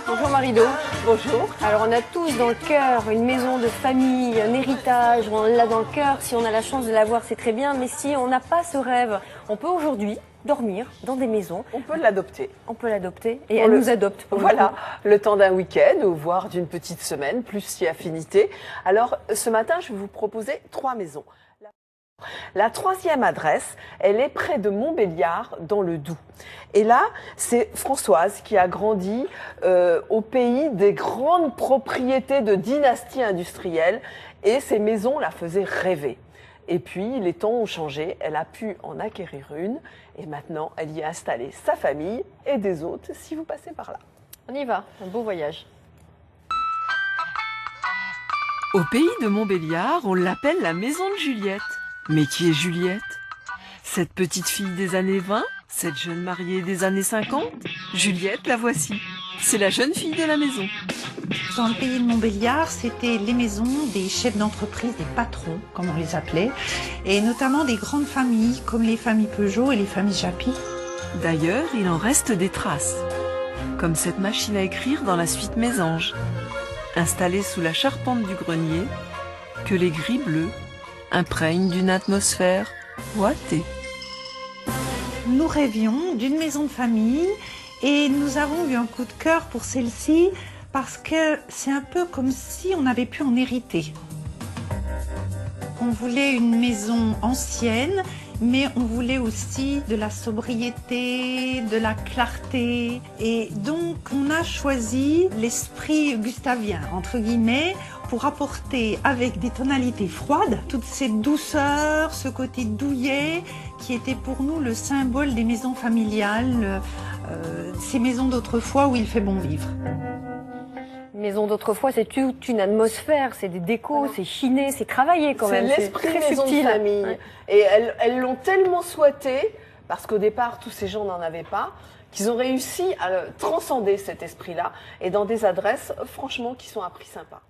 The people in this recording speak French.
Bonjour Marido. Bonjour. Alors on a tous dans le cœur une maison de famille, un héritage, on l'a dans le cœur. Si on a la chance de l'avoir, c'est très bien. Mais si on n'a pas ce rêve, on peut aujourd'hui dormir dans des maisons. On peut l'adopter. On peut l'adopter et elle nous adopte. Voilà, le temps d'un week-end ou voire d'une petite semaine, plus si affinité. Alors ce matin, je vais vous proposer 3 maisons. La troisième adresse, elle est près de Montbéliard, dans le Doubs. Et là, c'est Françoise qui a grandi au pays des grandes propriétés de dynasties industrielles. Et ces maisons la faisaient rêver. Et puis, les temps ont changé, elle a pu en acquérir une. Et maintenant, elle y a installé sa famille et des hôtes, si vous passez par là. On y va, un beau voyage. Au pays de Montbéliard, on l'appelle la maison de Juliette. Mais qui est Juliette? Cette petite fille des années 20? Cette jeune mariée des années 50? Juliette, la voici. C'est la jeune fille de la maison. Dans le pays de Montbéliard, c'était les maisons des chefs d'entreprise, des patrons, comme on les appelait, et notamment des grandes familles, comme les familles Peugeot et les familles Japy. D'ailleurs, il en reste des traces. Comme cette machine à écrire dans la suite Mésange, installée sous la charpente du grenier, que les gris bleus imprègne d'une atmosphère ouatée. Nous rêvions d'une maison de famille et nous avons eu un coup de cœur pour celle-ci parce que c'est un peu comme si on avait pu en hériter. On voulait une maison ancienne, mais on voulait aussi de la sobriété, de la clarté. Et donc on a choisi l'esprit gustavien, entre guillemets, pour apporter avec des tonalités froides toute cette douceur, ce côté douillet qui était pour nous le symbole des maisons familiales, ces maisons d'autrefois où il fait bon vivre. Maison d'autrefois, c'est toute une atmosphère, c'est des décos, c'est chiné, c'est travaillé quand même. C'est l'esprit très maison subtil. de famille. Ouais. Et elles l'ont tellement souhaité, parce qu'au départ, tous ces gens n'en avaient pas, qu'ils ont réussi à transcender cet esprit-là, et dans des adresses, franchement, qui sont à prix sympa.